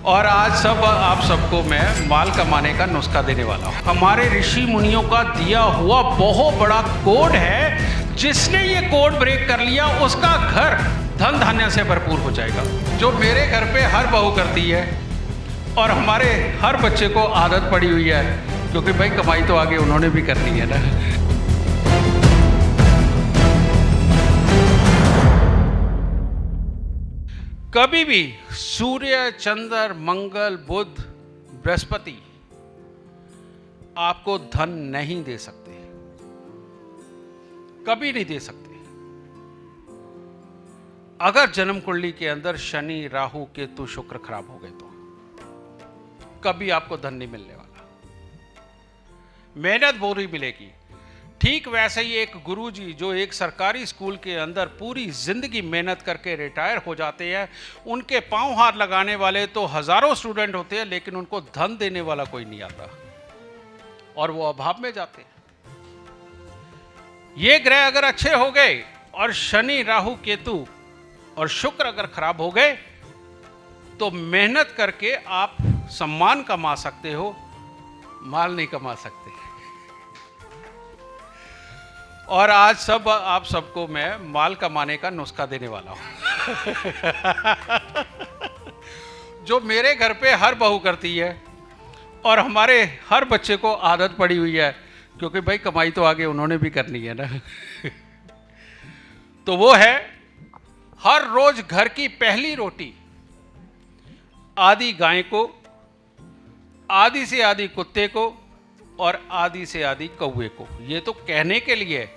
और आज आप सबको मैं माल कमाने का नुस्खा देने वाला हूँ। हमारे ऋषि मुनियों का दिया हुआ बहुत बड़ा कोड है, जिसने ये कोड ब्रेक कर लिया उसका घर धन धान्य से भरपूर हो जाएगा। जो मेरे घर पे हर बहू करती है और हमारे हर बच्चे को आदत पड़ी हुई है, क्योंकि भाई कमाई तो आगे उन्होंने भी करनी है ना। कभी भी सूर्य, चंद्र, मंगल, बुध, बृहस्पति आपको धन नहीं दे सकते, कभी नहीं दे सकते। अगर जन्म कुंडली के अंदर शनि, राहु, केतु, शुक्र खराब हो गए तो कभी आपको धन नहीं मिलने वाला। मेहनत पूरी मिलेगी। ठीक वैसे ही एक गुरुजी जो एक सरकारी स्कूल के अंदर पूरी जिंदगी मेहनत करके रिटायर हो जाते हैं, उनके पांव हाथ लगाने वाले तो हजारों स्टूडेंट होते हैं, लेकिन उनको धन देने वाला कोई नहीं आता और वो अभाव में जाते हैं। ये ग्रह अगर अच्छे हो गए और शनि, राहु, केतु और शुक्र अगर खराब हो गए तो मेहनत करके आप सम्मान कमा सकते हो, माल नहीं कमा सकते। और आज आप सबको मैं माल कमाने का नुस्खा देने वाला हूं। जो मेरे घर पे हर बहू करती है और हमारे हर बच्चे को आदत पड़ी हुई है, क्योंकि भाई कमाई तो आगे उन्होंने भी करनी है ना। तो वो है हर रोज घर की पहली रोटी आधी गाय को, आधी से आधी कुत्ते को और आधी से आधी कौवे को। ये तो कहने के लिए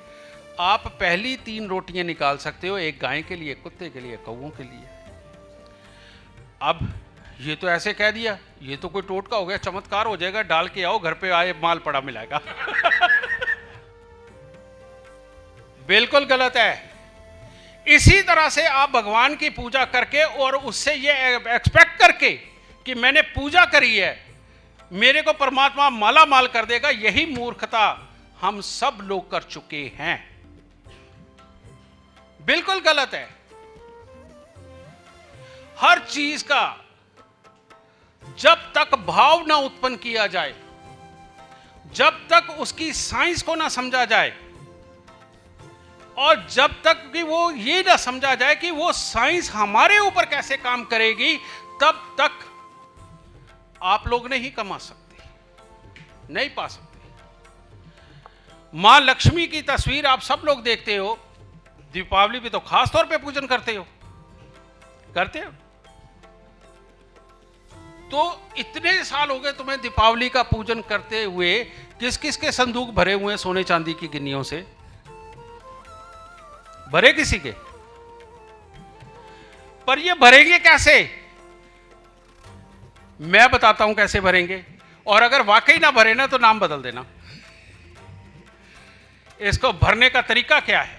आप पहली 3 रोटियां निकाल सकते हो, एक गाय के लिए, कुत्ते के लिए, कौवों के लिए। अब ये तो ऐसे कह दिया, ये तो कोई टोटका हो गया, चमत्कार हो जाएगा, डाल के आओ घर पे आए माल पड़ा मिलेगा। बिल्कुल गलत है। इसी तरह से आप भगवान की पूजा करके और उससे ये एक्सपेक्ट करके कि मैंने पूजा करी है, मेरे को परमात्मा माला माल कर देगा, यही मूर्खता हम सब लोग कर चुके हैं। बिल्कुल गलत है। हर चीज का जब तक भाव ना उत्पन्न किया जाए, जब तक उसकी साइंस को ना समझा जाए और जब तक कि वो ये ना समझा जाए कि वो साइंस हमारे ऊपर कैसे काम करेगी, तब तक आप लोग नहीं कमा सकते, नहीं पा सकते। मां लक्ष्मी की तस्वीर आप सब लोग देखते हो, दीपावली पे तो खास तौर पे पूजन करते हो। तो इतने साल हो गए तुम्हें दीपावली का पूजन करते हुए, किस किस के संदूक भरे हुए हैं सोने चांदी की गिन्नियों से? भरे किसी के? पर ये भरेंगे कैसे? मैं बताता हूं कैसे भरेंगे, और अगर वाकई ना भरे ना तो नाम बदल देना। इसको भरने का तरीका क्या है?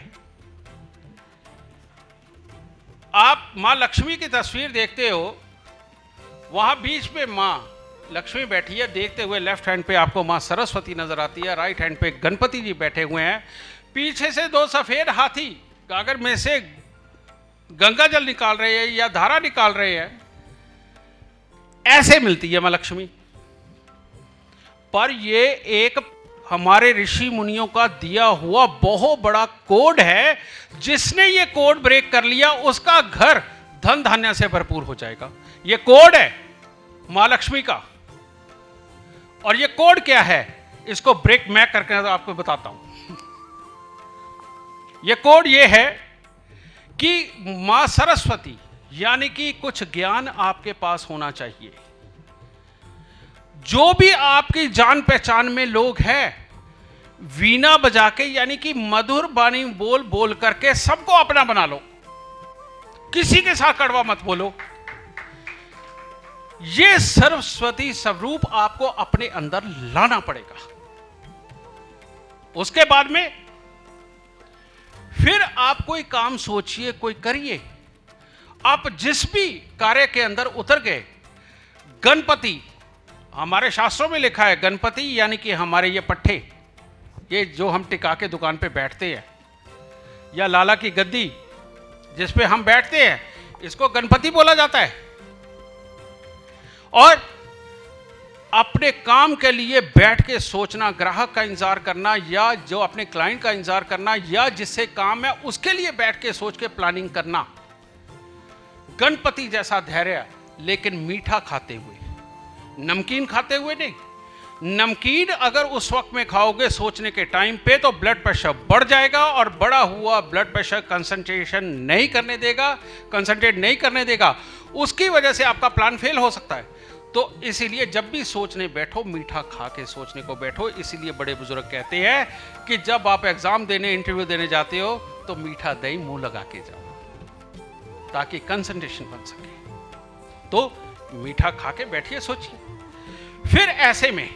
आप मां लक्ष्मी की तस्वीर देखते हो, वहां बीच में मां लक्ष्मी बैठी है, देखते हुए लेफ्ट हैंड पे आपको मां सरस्वती नजर आती है, राइट हैंड पे गणपति जी बैठे हुए हैं, पीछे से 2 सफेद हाथी गागर में से गंगा जल निकाल रहे हैं या धारा निकाल रहे हैं। ऐसे मिलती है मां लक्ष्मी। पर ये एक हमारे ऋषि मुनियों का दिया हुआ बहुत बड़ा कोड है, जिसने ये कोड ब्रेक कर लिया उसका घर धन धान्य से भरपूर हो जाएगा। ये कोड है मां लक्ष्मी का। और ये कोड क्या है, इसको ब्रेक मैं करके आपको बताता हूं। ये कोड ये है कि मां सरस्वती, यानी कि कुछ ज्ञान आपके पास होना चाहिए। जो भी आपकी जान पहचान में लोग हैं, वीणा बजा के, यानी कि मधुर बानी बोल बोल करके सबको अपना बना लो, किसी के साथ कड़वा मत बोलो। ये सरस्वती स्वरूप आपको अपने अंदर लाना पड़ेगा। उसके बाद में फिर आप कोई काम सोचिए, कोई करिए। आप जिस भी कार्य के अंदर उतर गए, गणपति, हमारे शास्त्रों में लिखा है गणपति यानी कि हमारे ये पट्टे, ये जो हम टिका के दुकान पे बैठते हैं, या लाला की गद्दी जिस पे हम बैठते हैं, इसको गणपति बोला जाता है। और अपने काम के लिए बैठ के सोचना, ग्राहक का इंतजार करना या जो अपने क्लाइंट का इंतजार करना या जिससे काम है उसके लिए बैठ के सोच के प्लानिंग करना। गणपति जैसा धैर्य, लेकिन मीठा खाते हुए, नमकीन खाते हुए नहीं। नमकीन अगर उस वक्त में खाओगे सोचने के टाइम पे तो ब्लड प्रेशर बढ़ जाएगा और बढ़ा हुआ ब्लड प्रेशर कंसंट्रेट नहीं करने देगा, उसकी वजह से आपका प्लान फेल हो सकता है। तो इसीलिए जब भी सोचने बैठो, मीठा खा के सोचने को बैठो। इसीलिए बड़े बुजुर्ग कहते हैं कि जब आप एग्जाम देने, इंटरव्यू देने जाते हो तो मीठा दही मुंह लगा के जाओ ताकि कंसंट्रेशन बन सके। तो मीठा खा के बैठिए, सोचिए। फिर ऐसे में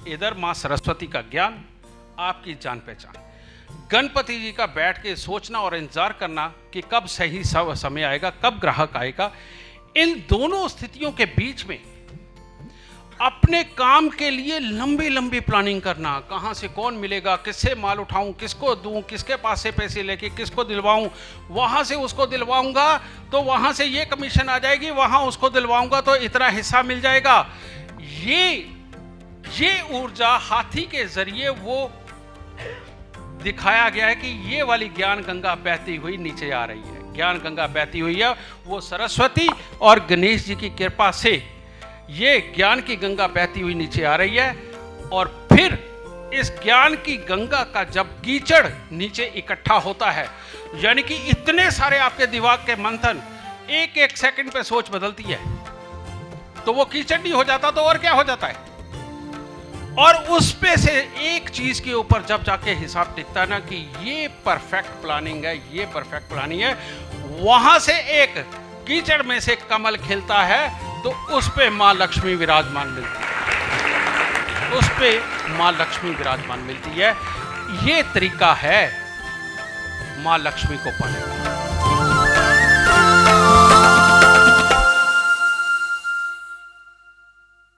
इधर मां सरस्वती का ज्ञान, आपकी जान पहचान, गणपति जी का बैठ के सोचना और इंतजार करना कि कब सही समय आएगा, कब ग्राहक आएगा। इन दोनों स्थितियों के बीच में अपने काम के लिए लंबी लंबी प्लानिंग करना, कहां से कौन मिलेगा, किससे माल उठाऊं, किसको दूं, किसके पास से पैसे लेके किसको दिलवाऊं, वहां से उसको दिलवाऊंगा तो वहां से ये कमीशन आ जाएगी, वहां उसको दिलवाऊंगा तो इतना हिस्सा मिल जाएगा। ये ऊर्जा हाथी के जरिए वो दिखाया गया है कि ये वाली ज्ञान गंगा बहती हुई नीचे आ रही है। ज्ञान गंगा बहती हुई है, वो सरस्वती और गणेश जी की कृपा से ये ज्ञान की गंगा बहती हुई नीचे आ रही है। और फिर इस ज्ञान की गंगा का जब कीचड़ नीचे इकट्ठा होता है, यानी कि इतने सारे आपके दिमाग के मंथन, एक एक सेकंड पे सोच बदलती है, तो वो कीचड़ नहीं हो जाता तो और क्या हो जाता है। और उस पे से एक चीज के ऊपर जब जाके हिसाब टिकता है ना कि ये परफेक्ट प्लानिंग है, ये परफेक्ट प्लानिंग है, वहां से एक कीचड़ में से कमल खिलता है तो उस पे मां लक्ष्मी विराजमान मिलती है, उस पे मां लक्ष्मी विराजमान मिलती है। ये तरीका है मां लक्ष्मी को पाने का।